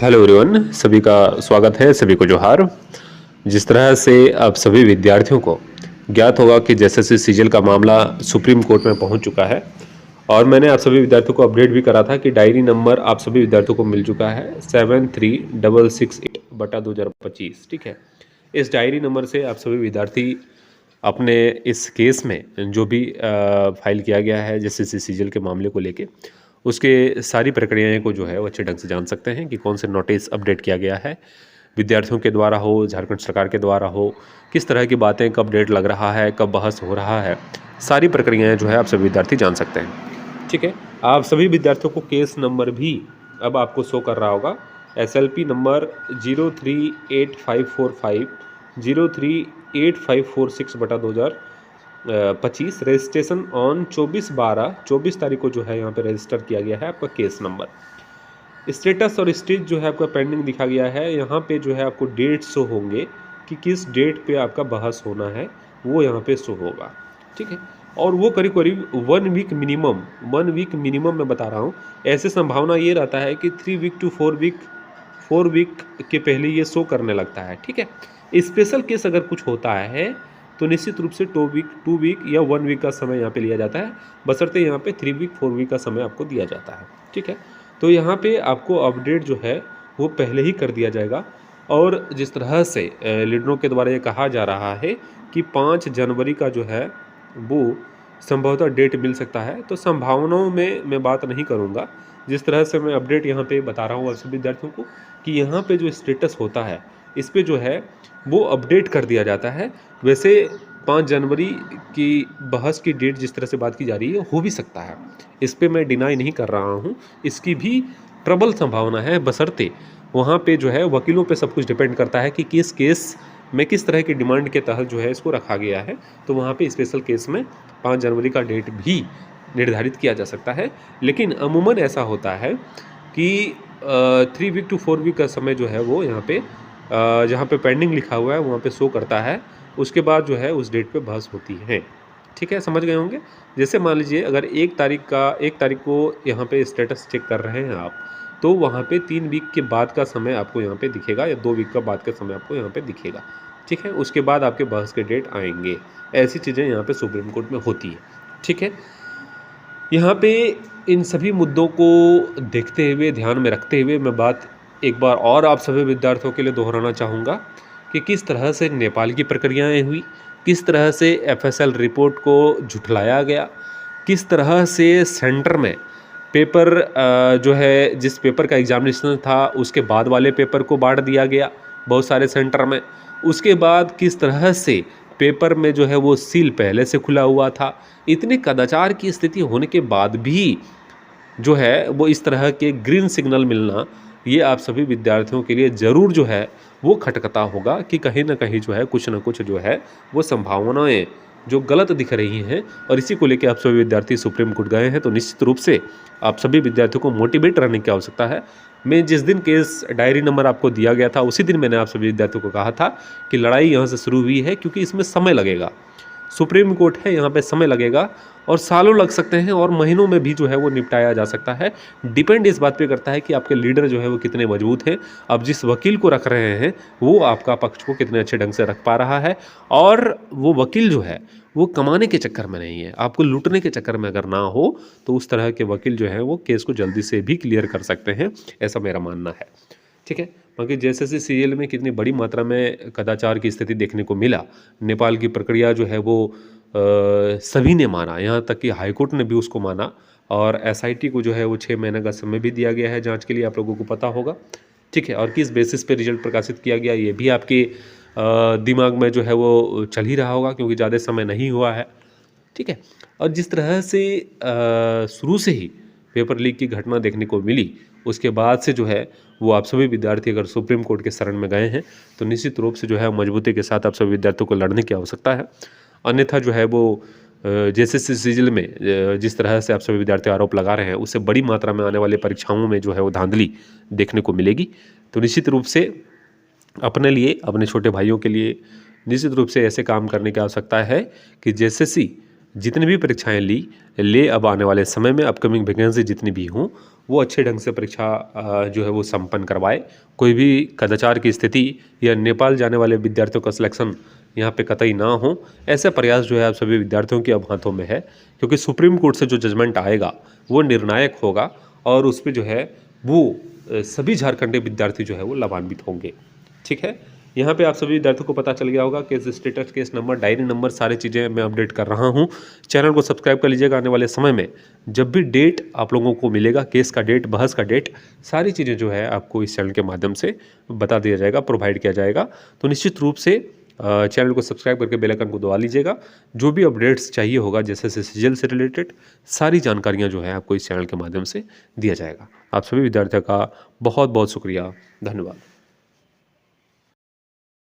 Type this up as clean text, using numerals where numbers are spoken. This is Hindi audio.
हेलो एवरीवन, सभी का स्वागत है, सभी को जोहार। जिस तरह से आप सभी विद्यार्थियों को ज्ञात होगा कि जैसे सीजीएल का मामला सुप्रीम कोर्ट में पहुंच चुका है और मैंने आप सभी विद्यार्थियों को अपडेट भी करा था कि डायरी नंबर आप सभी विद्यार्थियों को मिल चुका है 73668/2025। ठीक है, इस डायरी नंबर से आप सभी विद्यार्थी अपने इस केस में जो भी फाइल किया गया है जैसे सीजीएल के मामले को लेके उसके सारी प्रक्रियाएं को जो है वो अच्छे ढंग से जान सकते हैं कि कौन से नोटिस अपडेट किया गया है, विद्यार्थियों के द्वारा हो, झारखंड सरकार के द्वारा हो, किस तरह की बातें, कब डेट लग रहा है, कब बहस हो रहा है, सारी प्रक्रियाएं जो है आप सभी विद्यार्थी जान सकते हैं। ठीक है, आप सभी विद्यार्थियों को केस नंबर भी अब आपको शो कर रहा होगा, SLP नंबर 038545 038546/2025, रजिस्ट्रेशन ऑन 24 तारीख को जो है यहाँ पे रजिस्टर किया गया है आपका केस नंबर। स्टेटस और स्टेज जो है आपका पेंडिंग दिखा गया है, यहाँ पे जो है आपको डेट शो होंगे कि किस डेट पे आपका बहस होना है, वो यहाँ पे शो होगा। ठीक है, और वो करीब करीब 1 वीक मिनिमम मैं बता रहा हूँ। ऐसे संभावना ये रहता है कि 3 वीक टू 4 वीक के पहले ये शो करने लगता है। ठीक है, स्पेशल केस अगर कुछ होता है तो निश्चित रूप से 2 वीक या 1 वीक का समय यहाँ पे लिया जाता है, बशर्ते यहाँ पे 3 वीक 4 वीक का समय आपको दिया जाता है। ठीक है, तो यहाँ पे आपको अपडेट जो है वो पहले ही कर दिया जाएगा। और जिस तरह से लीडरों के द्वारा ये कहा जा रहा है कि 5 जनवरी का जो है वो संभवतः डेट मिल सकता है, तो संभावनाओं में मैं बात नहीं करूँगा। जिस तरह से मैं अपडेट यहाँ पे बता रहा हूँ सभी विद्यार्थियों को कि यहाँ पे जो स्टेटस होता है इस पे जो है वो अपडेट कर दिया जाता है। वैसे 5 जनवरी की बहस की डेट जिस तरह से बात की जा रही है हो भी सकता है, इस पे मैं डिनाई नहीं कर रहा हूँ, इसकी भी प्रबल संभावना है, बशर्ते वहाँ पे जो है वकीलों पे सब कुछ डिपेंड करता है कि किस केस में किस तरह की डिमांड के तहत जो है इसको रखा गया है। तो वहाँ पे स्पेशल केस में 5 जनवरी का डेट भी निर्धारित किया जा सकता है। लेकिन अमूमन ऐसा होता है कि 3 वीक टू 4 वीक का समय जो है वो यहाँ पे जहाँ पे पेंडिंग लिखा हुआ है वहाँ पे शो करता है, उसके बाद जो है उस डेट पे बहस होती है। ठीक है, समझ गए होंगे। जैसे मान लीजिए अगर 1 तारीख को यहाँ पे स्टेटस चेक कर रहे हैं आप, तो वहाँ पे 3 वीक के बाद का समय आपको यहाँ पे दिखेगा या 2 वीक का बाद का समय आपको यहाँ पे दिखेगा। ठीक है, उसके बाद आपके बहस के डेट आएंगे। ऐसी चीज़ें यहाँ पे सुप्रीम कोर्ट में होती है। ठीक है, यहाँ पे इन सभी मुद्दों को देखते हुए, ध्यान में रखते हुए मैं बात एक बार और आप सभी विद्यार्थियों के लिए दोहराना चाहूँगा कि किस तरह से नेपाल की प्रक्रियाएं हुई, किस तरह से FSL रिपोर्ट को झुठलाया गया, किस तरह से सेंटर में पेपर जो है जिस पेपर का एग्जामिनेशन था उसके बाद वाले पेपर को बांट दिया गया बहुत सारे सेंटर में। उसके बाद किस तरह से पेपर में जो है वो सील पहले से खुला हुआ था। इतने कदाचार की स्थिति होने के बाद भी जो है वो इस तरह के ग्रीन सिग्नल मिलना, ये आप सभी विद्यार्थियों के लिए ज़रूर जो है वो खटकता होगा कि कहीं ना कहीं जो है कुछ ना कुछ जो है वो संभावनाएं जो गलत दिख रही हैं। और इसी को लेकर आप सभी विद्यार्थी सुप्रीम कोर्ट गए हैं, तो निश्चित रूप से आप सभी विद्यार्थियों को मोटिवेट रहने की आवश्यकता है। मैं जिस दिन केस डायरी नंबर आपको दिया गया था उसी दिन मैंने आप सभी विद्यार्थियों को कहा था कि लड़ाई यहाँ से शुरू हुई है, क्योंकि इसमें समय लगेगा। सुप्रीम कोर्ट है, यहाँ पे समय लगेगा और सालों लग सकते हैं और महीनों में भी जो है वो निपटाया जा सकता है। डिपेंड इस बात पे करता है कि आपके लीडर जो है वो कितने मजबूत हैं, आप जिस वकील को रख रहे हैं वो आपका पक्ष को कितने अच्छे ढंग से रख पा रहा है, और वो वकील जो है वो कमाने के चक्कर में नहीं है, आपको लूटने के चक्कर में अगर ना हो तो उस तरह के वकील जो है वो केस को जल्दी से भी क्लियर कर सकते हैं, ऐसा मेरा मानना है। ठीक है, बाकी जैसे सीरियल में कितनी बड़ी मात्रा में कदाचार की स्थिति देखने को मिला, नेपाल की प्रक्रिया जो है वो सभी ने माना, यहाँ तक कि हाईकोर्ट ने भी उसको माना, और SIT को जो है वो 6 महीने का समय भी दिया गया है जांच के लिए, आप लोगों को पता होगा। ठीक है, और किस बेसिस पे रिजल्ट प्रकाशित किया गया ये भी आपके दिमाग में जो है वो चल ही रहा होगा, क्योंकि ज़्यादा समय नहीं हुआ है। ठीक है, और जिस तरह से शुरू से ही पेपर लीक की घटना देखने को मिली, उसके बाद से जो है वो आप सभी विद्यार्थी अगर सुप्रीम कोर्ट के शरण में गए हैं तो निश्चित रूप से जो है मजबूती के साथ आप सभी विद्यार्थियों को लड़ने की आवश्यकता है। अन्यथा जो है वो जैसे सीजीएल में जिस तरह से आप सभी विद्यार्थी आरोप लगा रहे हैं उससे बड़ी मात्रा में आने वाली परीक्षाओं में जो है वो धांधली देखने को मिलेगी। तो निश्चित रूप से अपने लिए, अपने छोटे भाइयों के लिए निश्चित रूप से ऐसे काम करने की आवश्यकता है कि जैसे जितनी भी परीक्षाएं ले अब आने वाले समय में अपकमिंग वैकेंसी जितनी भी हों वो अच्छे ढंग से परीक्षा जो है वो संपन्न करवाए। कोई भी कदाचार की स्थिति या नेपाल जाने वाले विद्यार्थियों का सिलेक्शन यहाँ पे कतई ना हो, ऐसा प्रयास जो है आप सभी विद्यार्थियों के अब हाथों में है, क्योंकि सुप्रीम कोर्ट से जो जजमेंट आएगा वो निर्णायक होगा और उस पर जो है वो सभी झारखंडी विद्यार्थी जो है वो लाभान्वित होंगे। ठीक है, यहाँ पे आप सभी विद्यार्थियों को पता चल गया होगा case status, case number, diary number, सारी चीज़ें मैं अपडेट कर रहा हूँ। चैनल को सब्सक्राइब कर लीजिएगा। आने वाले समय में जब भी डेट आप लोगों को मिलेगा, केस का डेट, बहस का डेट, सारी चीज़ें जो है आपको इस चैनल के माध्यम से बता दिया जाएगा, प्रोवाइड किया जाएगा। तो निश्चित रूप से चैनल को सब्सक्राइब करके बेल आइकन को दबा लीजिएगा। जो भी अपडेट्स चाहिए होगा जैसे सीजीएल से रिलेटेड सारी जानकारियाँ जो है आपको इस चैनल के माध्यम से दिया जाएगा। आप सभी विद्यार्थियों का बहुत बहुत शुक्रिया, धन्यवाद।